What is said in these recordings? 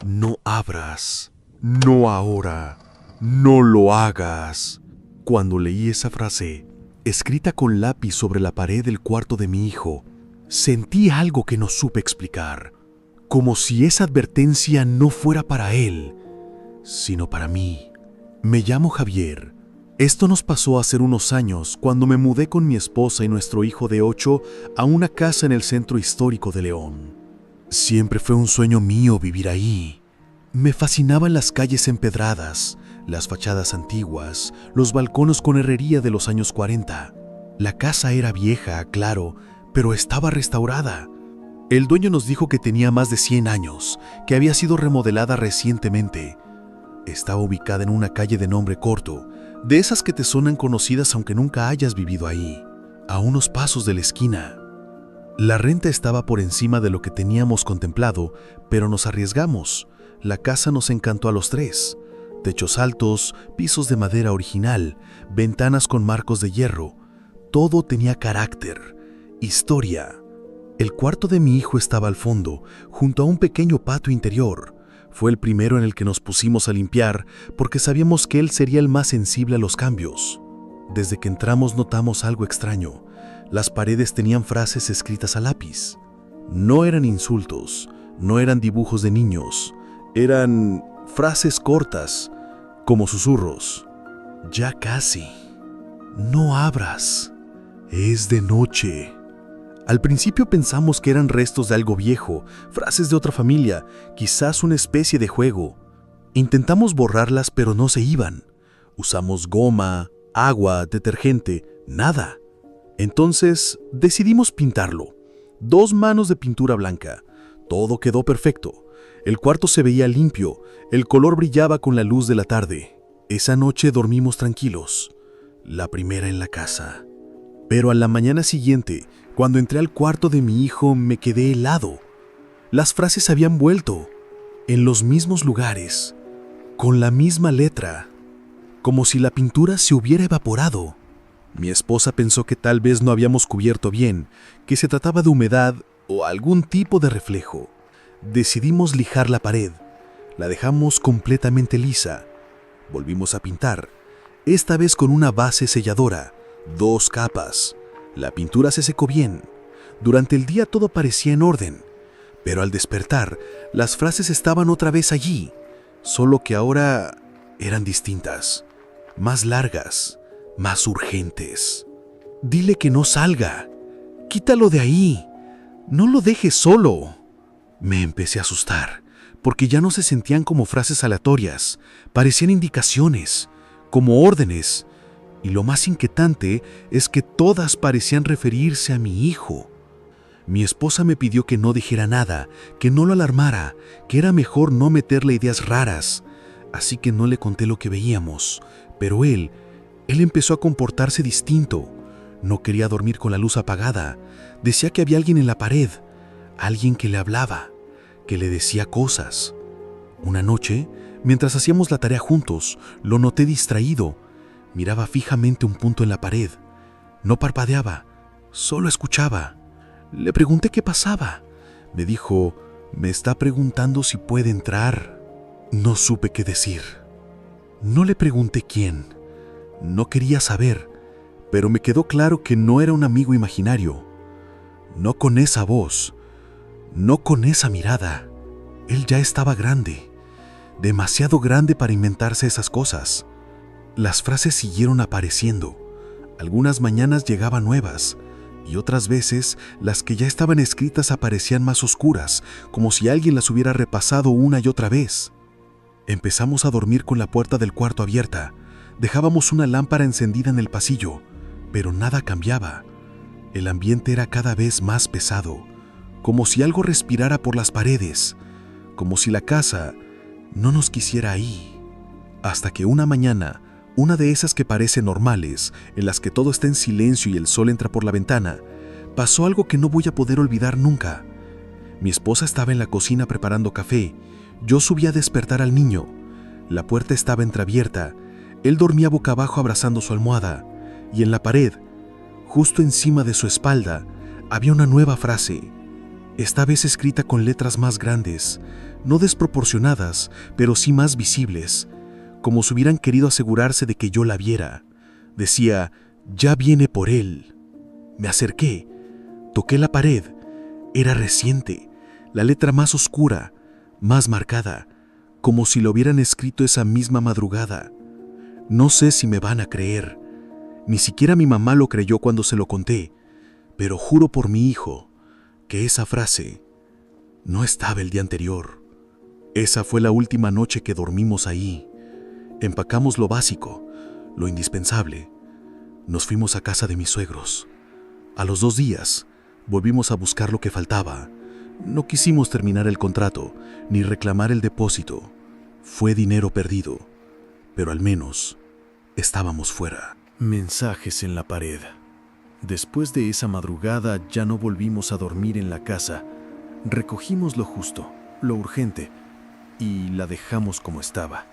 No abras, no ahora, no lo hagas. Cuando leí esa frase, escrita con lápiz sobre la pared del cuarto de mi hijo, sentí algo que no supe explicar, como si esa advertencia no fuera para él, sino para mí. Me llamo Javier. Esto nos pasó hace unos años cuando me mudé con mi esposa y nuestro hijo de 8 a una casa en el centro histórico de León. Siempre fue un sueño mío vivir ahí. Me fascinaban las calles empedradas, las fachadas antiguas, los balcones con herrería de los años 40. La casa era vieja, claro, pero estaba restaurada. El dueño nos dijo que tenía más de 100 años, que había sido remodelada recientemente. Estaba ubicada en una calle de nombre corto, de esas que te suenan conocidas aunque nunca hayas vivido ahí, a unos pasos de la esquina. La renta estaba por encima de lo que teníamos contemplado, pero nos arriesgamos. La casa nos encantó a los tres. Techos altos, pisos de madera original, ventanas con marcos de hierro. Todo tenía carácter, historia. El cuarto de mi hijo estaba al fondo, junto a un pequeño patio interior. Fue el primero en el que nos pusimos a limpiar porque sabíamos que él sería el más sensible a los cambios. Desde que entramos notamos algo extraño. Las paredes tenían frases escritas a lápiz. No eran insultos, no eran dibujos de niños, eran frases cortas, como susurros. Ya casi. No abras. Es de noche. Al principio pensamos que eran restos de algo viejo, frases de otra familia, quizás una especie de juego. Intentamos borrarlas, pero no se iban. Usamos goma, agua, detergente, nada. Entonces decidimos pintarlo. 2 manos de pintura blanca. Todo quedó perfecto. El cuarto se veía limpio, el color brillaba con la luz de la tarde. Esa noche dormimos tranquilos. La primera en la casa. Pero a la mañana siguiente, cuando entré al cuarto de mi hijo, me quedé helado. Las frases habían vuelto, en los mismos lugares, con la misma letra, como si la pintura se hubiera evaporado. Mi esposa pensó que tal vez no habíamos cubierto bien, que se trataba de humedad o algún tipo de reflejo. Decidimos lijar la pared. La dejamos completamente lisa. Volvimos a pintar, esta vez con una base selladora, 2 capas. La pintura se secó bien. Durante el día todo parecía en orden, pero al despertar, las frases estaban otra vez allí, solo que ahora eran distintas, más largas, más urgentes. Dile que no salga. Quítalo de ahí. No lo dejes solo. Me empecé a asustar, porque ya no se sentían como frases aleatorias, parecían indicaciones, como órdenes. Y lo más inquietante es que todas parecían referirse a mi hijo. Mi esposa me pidió que no dijera nada, que no lo alarmara, que era mejor no meterle ideas raras. Así que no le conté lo que veíamos, pero él empezó a comportarse distinto. No quería dormir con la luz apagada. Decía que había alguien en la pared, alguien que le hablaba, que le decía cosas. Una noche, mientras hacíamos la tarea juntos, lo noté distraído. Miraba fijamente un punto en la pared. No parpadeaba, solo escuchaba. Le pregunté qué pasaba. Me dijo, me está preguntando si puede entrar. No supe qué decir. No le pregunté quién. No quería saber, pero me quedó claro que no era un amigo imaginario. No con esa voz, no con esa mirada. Él ya estaba grande, demasiado grande para inventarse esas cosas. Las frases siguieron apareciendo. Algunas mañanas llegaban nuevas, y otras veces las que ya estaban escritas aparecían más oscuras, como si alguien las hubiera repasado una y otra vez. Empezamos a dormir con la puerta del cuarto abierta. Dejábamos una lámpara encendida en el pasillo, pero nada cambiaba. El ambiente era cada vez más pesado, como si algo respirara por las paredes, como si la casa no nos quisiera ahí. Hasta que una mañana, una de esas que parecen normales, en las que todo está en silencio y el sol entra por la ventana, pasó algo que no voy a poder olvidar nunca. Mi esposa estaba en la cocina preparando café. Yo subí a despertar al niño. La puerta estaba entreabierta. Él dormía boca abajo abrazando su almohada. Y en la pared, justo encima de su espalda, había una nueva frase, esta vez escrita con letras más grandes, no desproporcionadas, pero sí más visibles, como si hubieran querido asegurarse de que yo la viera. Decía, ya viene por él. Me acerqué, toqué la pared. Era reciente, la letra más oscura, más marcada, como si lo hubieran escrito esa misma madrugada. No sé si me van a creer. Ni siquiera mi mamá lo creyó cuando se lo conté, pero juro por mi hijo que esa frase no estaba el día anterior. Esa fue la última noche que dormimos ahí. Empacamos lo básico, lo indispensable. Nos fuimos a casa de mis suegros. A los 2 días, volvimos a buscar lo que faltaba. No quisimos terminar el contrato, ni reclamar el depósito. Fue dinero perdido, pero al menos estábamos fuera. Mensajes en la pared. Después de esa madrugada ya no volvimos a dormir en la casa. Recogimos lo justo, lo urgente, y la dejamos como estaba.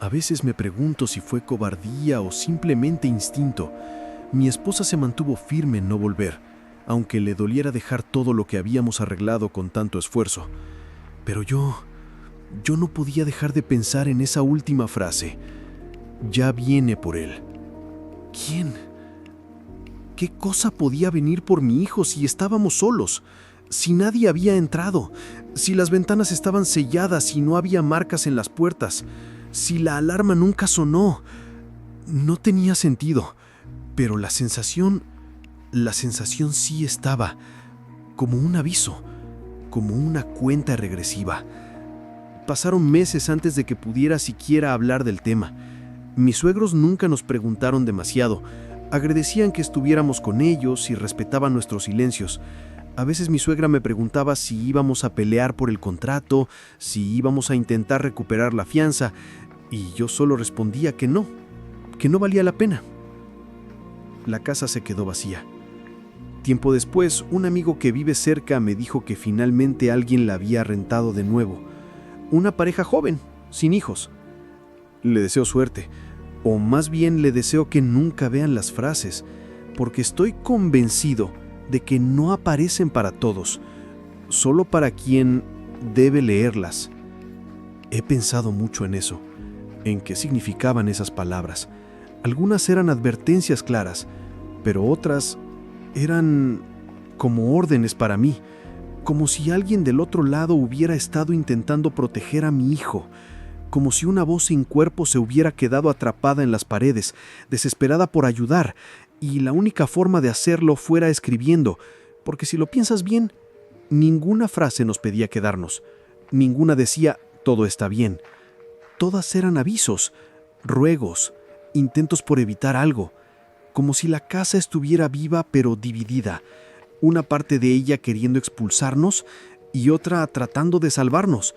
A veces me pregunto si fue cobardía o simplemente instinto. Mi esposa se mantuvo firme en no volver, aunque le doliera dejar todo lo que habíamos arreglado con tanto esfuerzo. Pero yo no podía dejar de pensar en esa última frase. Ya viene por él. ¿Quién? ¿Qué cosa podía venir por mi hijo si estábamos solos? Si nadie había entrado, si las ventanas estaban selladas y no había marcas en las puertas, si la alarma nunca sonó. No tenía sentido, pero la sensación sí estaba, como un aviso, como una cuenta regresiva. Pasaron meses antes de que pudiera siquiera hablar del tema. Mis suegros nunca nos preguntaron demasiado. Agradecían que estuviéramos con ellos y respetaban nuestros silencios. A veces mi suegra me preguntaba si íbamos a pelear por el contrato, si íbamos a intentar recuperar la fianza, y yo solo respondía que no valía la pena. La casa se quedó vacía. Tiempo después, un amigo que vive cerca me dijo que finalmente alguien la había rentado de nuevo. Una pareja joven, sin hijos. Le deseo suerte, o más bien le deseo que nunca vean las frases, porque estoy convencido de que no aparecen para todos, solo para quien debe leerlas. He pensado mucho en eso, en qué significaban esas palabras. Algunas eran advertencias claras, pero otras eran como órdenes para mí, como si alguien del otro lado hubiera estado intentando proteger a mi hijo, como si una voz sin cuerpo se hubiera quedado atrapada en las paredes, desesperada por ayudar, y la única forma de hacerlo fuera escribiendo, porque si lo piensas bien, ninguna frase nos pedía quedarnos, ninguna decía «todo está bien». Todas eran avisos, ruegos, intentos por evitar algo, como si la casa estuviera viva pero dividida, una parte de ella queriendo expulsarnos y otra tratando de salvarnos.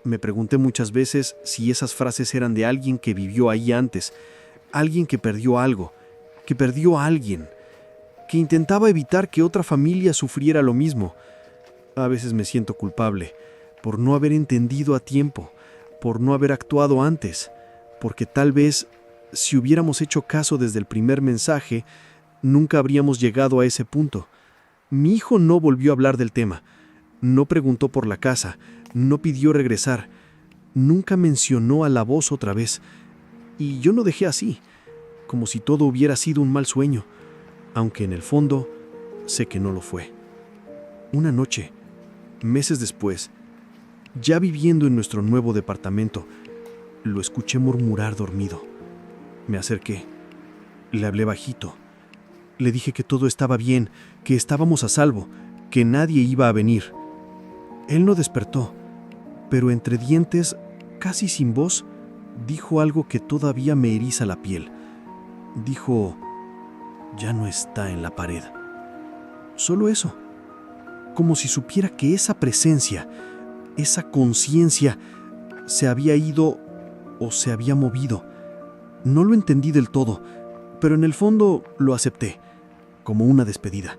Me pregunté muchas veces si esas frases eran de alguien que vivió ahí antes, alguien que perdió algo, que perdió a alguien, que intentaba evitar que otra familia sufriera lo mismo. A veces me siento culpable por no haber entendido a tiempo, por no haber actuado antes, porque tal vez si hubiéramos hecho caso desde el primer mensaje, nunca habríamos llegado a ese punto. Mi hijo no volvió a hablar del tema, no preguntó por la casa, no pidió regresar, nunca mencionó a la voz otra vez, y yo lo dejé así, como si todo hubiera sido un mal sueño, aunque en el fondo sé que no lo fue. Una noche, meses después, ya viviendo en nuestro nuevo departamento, lo escuché murmurar dormido. Me acerqué, le hablé bajito, le dije que todo estaba bien, que estábamos a salvo, que nadie iba a venir. Él no despertó, pero entre dientes, casi sin voz, dijo algo que todavía me eriza la piel. Dijo, ya no está en la pared. Solo eso, como si supiera que esa presencia, esa conciencia, se había ido o se había movido. No lo entendí del todo, pero en el fondo lo acepté, como una despedida,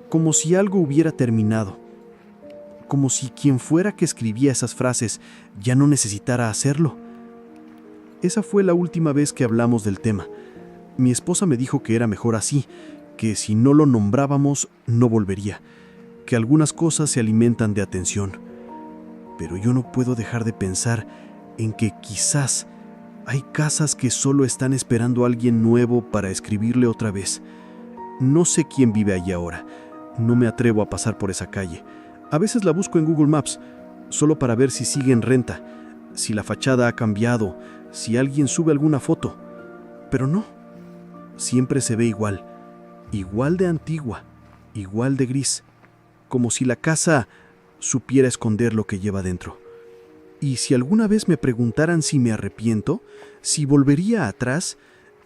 como si algo hubiera terminado, como si quien fuera que escribía esas frases ya no necesitara hacerlo. Esa fue la última vez que hablamos del tema. Mi esposa me dijo que era mejor así, que si no lo nombrábamos no volvería, que algunas cosas se alimentan de atención. pero yo no puedo dejar de pensar en que quizás hay casas que solo están esperando a alguien nuevo para escribirle otra vez. No sé quién vive allí ahora. No me atrevo a pasar por esa calle. A veces la busco en Google Maps, solo para ver si sigue en renta, si la fachada ha cambiado, si alguien sube alguna foto. Pero no, siempre se ve igual, igual de antigua, igual de gris, como si la casa supiera esconder lo que lleva dentro. Y si alguna vez me preguntaran si me arrepiento, si volvería atrás,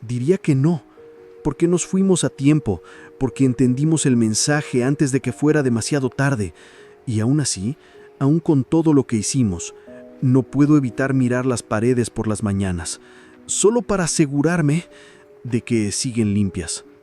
diría que no, porque nos fuimos a tiempo, porque entendimos el mensaje antes de que fuera demasiado tarde. Y aún así, aún con todo lo que hicimos, no puedo evitar mirar las paredes por las mañanas, solo para asegurarme de que siguen limpias.